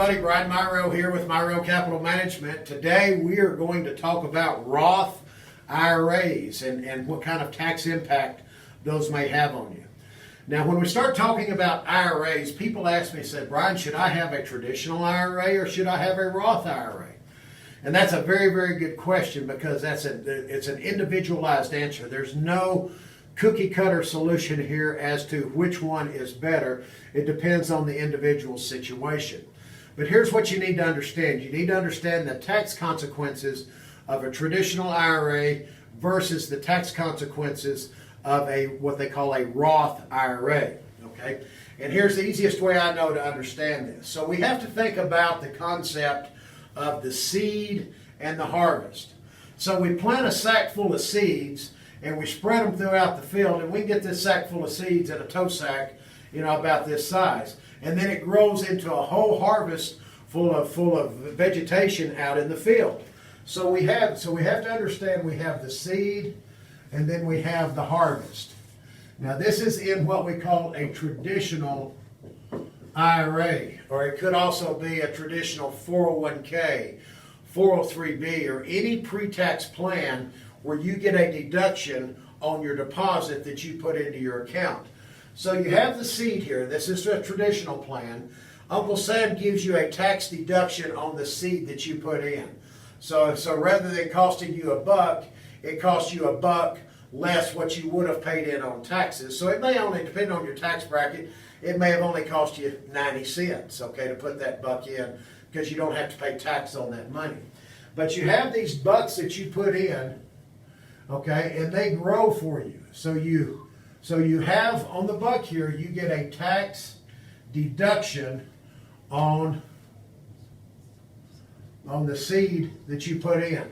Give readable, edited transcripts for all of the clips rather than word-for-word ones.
everybody, Brian Mirau here with Mirau Capital Management. Today we are going to talk about Roth IRAs and what kind of tax impact those may have on you. Now when we start talking about IRAs, people ask me, say, Brian, should I have a traditional IRA or should I have a Roth IRA? And that's a very, very good question because it's an individualized answer. There's no cookie cutter solution here as to which one is better. It depends on the individual situation. But here's what you need to understand. You need to understand the tax consequences of a traditional IRA versus the tax consequences of what they call a Roth IRA. Okay? And here's the easiest way I know to understand this. So we have to think about the concept of the seed and the harvest. So we plant a sack full of seeds and we spread them throughout the field, and we get this sack full of seeds in a tow sack, about this size. And then it grows into a whole harvest full of vegetation out in the field. So we have to understand we have the seed and then we have the harvest. Now this is in what we call a traditional IRA, or it could also be a traditional 401k, 403b, or any pre-tax plan where you get a deduction on your deposit that you put into your account. So you have the seed here. This is a traditional plan. Uncle Sam gives you a tax deduction on the seed that you put in. So rather than costing you $1, it costs you $1 less what you would have paid in on taxes. So it may only, depending on your tax bracket, it may have only cost you 90 cents, okay, to put that $1 in, because you don't have to pay tax on that money. But you have these bucks that you put in, okay, and they grow for you. So you have on the buck here, you get a tax deduction on the seed that you put in.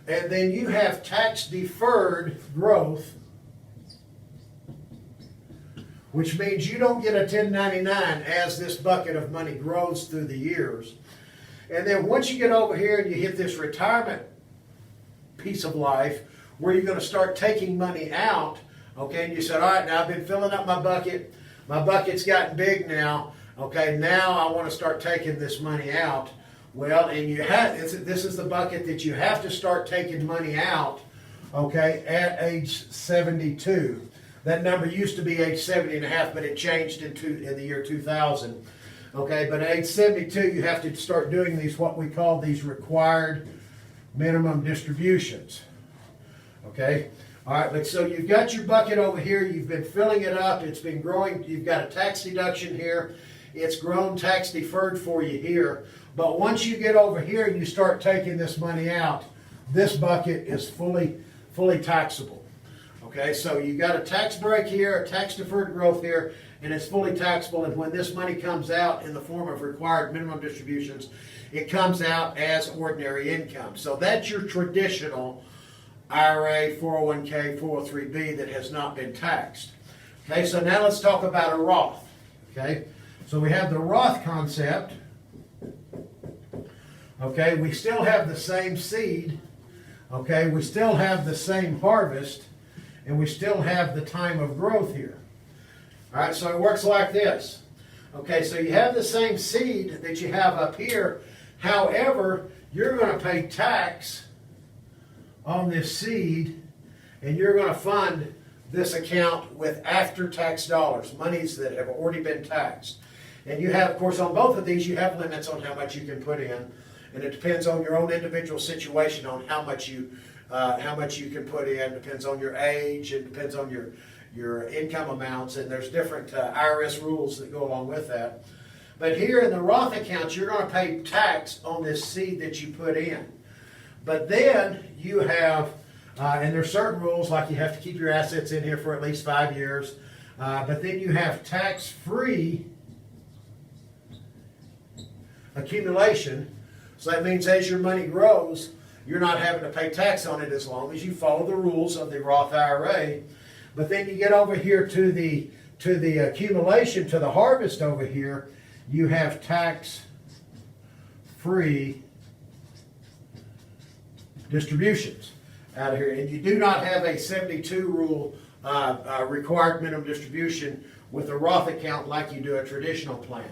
And then you have tax deferred growth, which means you don't get a 1099 as this bucket of money grows through the years. And then once you get over here and you hit this retirement piece of life, where you're going to start taking money out, okay, and you said, all right, now I've been filling up my bucket. My bucket's gotten big now. Okay, now I want to start taking this money out. Well, and this is the bucket that you have to start taking money out, okay, at age 72. That number used to be age 70 and a half, but it changed in the year 2000. Okay, but at age 72, you have to start doing what we call these required minimum distributions. Okay, all right, so you've got your bucket over here, you've been filling it up, it's been growing, you've got a tax deduction here, it's grown tax deferred for you here, but once you get over here and you start taking this money out, this bucket is fully taxable. Okay, so you got a tax break here, a tax deferred growth here, and it's fully taxable, and when this money comes out in the form of required minimum distributions, it comes out as ordinary income. So that's your traditional IRA, 401k, 403b that has not been taxed. Okay, so now let's talk about a Roth. Okay, so we have the Roth concept. Okay, we still have the same seed. Okay, we still have the same harvest, and we still have the time of growth here. All right, so it works like this. Okay, so you have the same seed that you have up here. However, you're going to pay tax on this seed, and you're going to fund this account with after-tax dollars, monies that have already been taxed. And you have, of course, on both of these, you have limits on how much you can put in, and it depends on your own individual situation on how much you can put in. It depends on your age, it depends on your income amounts, and there's different IRS rules that go along with that. But here in the Roth account, you're going to pay tax on this seed that you put in. But then you have, and there's certain rules, like you have to keep your assets in here for at least 5 years. But then you have tax-free accumulation. So that means as your money grows, you're not having to pay tax on it as long as you follow the rules of the Roth IRA. But then you get over here to the accumulation, to the harvest over here, you have tax-free distributions out of here. And you do not have a 72 rule required minimum distribution with a Roth account like you do a traditional plan.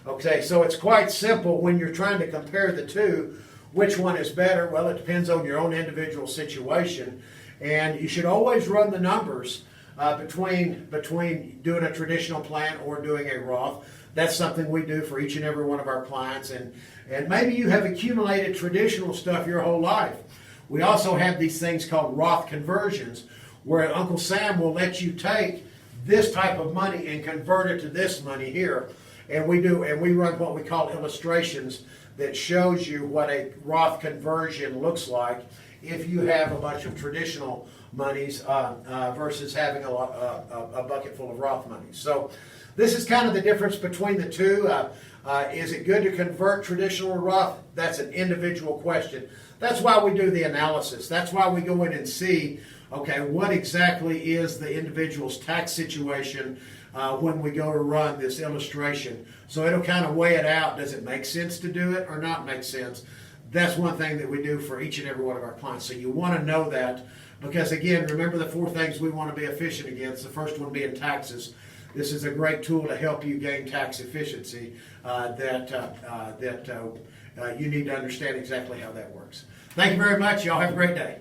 Okay, so it's quite simple when you're trying to compare the two. Which one is better? Well, it depends on your own individual situation, and you should always run the numbers between doing a traditional plan or doing a Roth. That's something we do for each and every one of our clients, and maybe you have accumulated traditional stuff your whole life. We also have these things called Roth conversions, where Uncle Sam will let you take this type of money and convert it to this money here. And we run what we call illustrations that shows you what a Roth conversion looks like if you have a bunch of traditional monies versus having a bucket full of Roth monies. So this is kind of the difference between the two. Is it good to convert traditional to Roth? That's an individual question. That's why we do the analysis. That's why we go in and see, okay, what exactly is the individual's tax situation when we go to run this illustration. So it'll kind of weigh it out. Does it make sense to do it or not make sense? That's one thing that we do for each and every one of our clients. So you want to know that because, again, remember the 4 things we want to be efficient against. The first one being taxes. This is a great tool to help you gain tax efficiency that you need to understand exactly how that works. Thank you very much. Y'all have a great day.